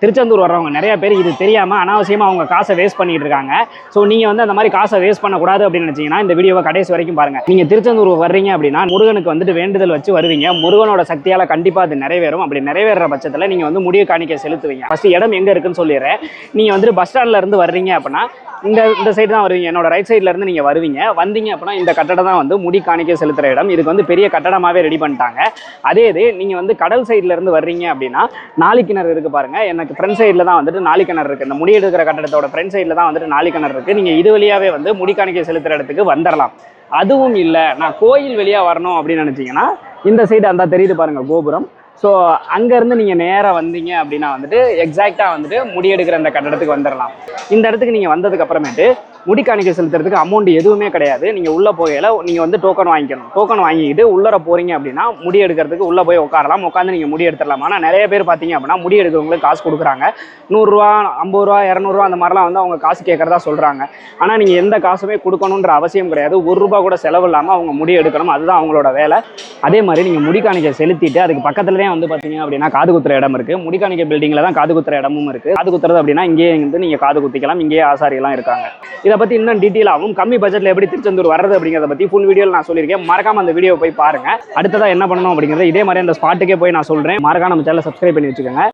திருச்செந்தூர் வர்றவங்க நிறைய பேர் இது தெரியாமல் அனாவசியமாக அவங்க காசை வேஸ்ட் பண்ணிட்டு இருக்காங்க. ஸோ நீங்கள் வந்து அந்த மாதிரி காசை வேஸ்ட் பண்ணக்கூடாது அப்படின்னு நினச்சிங்கன்னா இந்த வீடியோவை கடைசி வரைக்கும் பாருங்கள். நீங்கள் திருச்செந்தூர் வர்றீங்க அப்படின்னா முருகனுக்கு வந்துட்டு வேண்டுதல் வச்சு வருவீங்க. முருகனோட சக்தியால் கண்டிப்பாக அது நிறைவேறும். அப்படி நிறைவேற பட்சத்தில் நீங்கள் வந்து முடிய காணிக்கை செலுத்துவீங்க. ஃபர்ஸ்ட் இடம் எங்கே இருக்குன்னு சொல்லிடுறேன். நீங்கள் வந்துட்டு பஸ் ஸ்டாண்ட்ல இருந்து வர்றீங்க அப்படின்னா இந்த சைடு தான் வருவீங்க. என்னோட ரைட் சைட்ல இருந்து நீங்கள் வருவீங்க. வந்தீங்க அப்படின்னா இந்த கட்டடம் தான் வந்து முடி காணிக்கை செலுத்துகிற இடம். இதுக்கு வந்து பெரிய கட்டடமாகவே ரெடி பண்ணிட்டாங்க. அதே இது நீங்கள் வந்து கடல் சைட்ல இருந்து வர்றீங்க அப்படின்னா நாளிக்கிணறு இருக்கு பாருங்க. எனக்கு ஃப்ரண்ட் சைடில் தான் வந்துட்டு நாளிக்கிணறு இருக்கு. இந்த முடி எடுக்கிற கட்டடத்தோட ஃப்ரண்ட் சைடில் தான் வந்துட்டு நாளிக்கிணறு இருக்கு. நீங்கள் இது வழியாவே வந்து முடி காணிக்கை செலுத்துகிற இடத்துக்கு வந்துடலாம். அதுவும் இல்லை நான் கோயில் வழியாக வரணும் அப்படின்னு நினச்சிங்கன்னா இந்த சைடு அந்த தெரியுது பாருங்க கோபுரம். ஸோ அங்கேருந்து நீங்கள் நேராக வந்தீங்க அப்படின்னா வந்துட்டு எக்ஸாக்டாக வந்துட்டு முடியெடுக்கிற அந்த கட்டடத்துக்கு வந்துடலாம். இந்த இடத்துக்கு நீங்கள் வந்ததுக்கு அப்புறமேட்டு முடி காணிக்கை செலுத்துறதுக்கு அமௌண்ட் எதுவுமே கிடையாது. நீங்கள் உள்ளே போகையில் நீங்கள் வந்து டோக்கன் வாங்கிக்கணும். டோக்கன் வாங்கிக்கிட்டு உள்ளே போகிறீங்க அப்படின்னா முடி எடுக்கிறதுக்கு உள்ளே போய் உட்காரலாம். உட்காந்து நீங்கள் முடி எடுத்துடலாம். ஆனால் நிறைய பேர் பார்த்தீங்க அப்படின்னா முடி எடுக்கிறவங்களுக்கு காசு கொடுக்குறாங்க. 100 ரூபா 50 ரூபா 200 ரூபா அந்த மாதிரிலாம் வந்து அவங்க காசு கேட்குறதா சொல்கிறாங்க. ஆனால் நீங்கள் எந்த காசுமே கொடுக்கணுன்ற அவசியம் கிடையாது. 1 ரூபா கூட செலவு இல்லாமல் அவங்க முடி எடுக்கணும். அதுதான் அவங்களோட வேலை. அதே மாதிரி நீங்கள் முடி காணிக்கை செலுத்திட்டு அதுக்கு பக்கத்துலேயே வந்து பார்த்தீங்க அப்படின்னா காது குத்துற இடம் இருக்குது. முடி காணிக்கை பில்டிங்கில் தான் காது குத்துற இடமும் இருக்குது. காது குத்துறது அப்படின்னா இங்கேயே வந்து நீங்கள் காது குத்திக்கலாம். இங்கேயே ஆசாரியெல்லாம் இருக்காங்க. இதை பற்றி இன்னும் டீட்டெயிலாகவும் கம்மி பட்ஜெட்டில் எப்படி திருச்செந்தூர் வர்றது அப்படிங்கிறத பற்றி ஃபுல் வீடியோவில் நான் சொல்லியிருக்கேன். மறக்காம அந்த வீடியோ போய் பாருங்க. அடுத்ததாக என்ன பண்ணணும் அப்படிங்கிறது இதே மாதிரி அந்த ஸ்பாட்டுக்கே போய் நான் சொல்கிறேன். மறக்காம நம்ம சேனலை சப்ஸ்கிரைப் பண்ணி வச்சுக்கோங்க.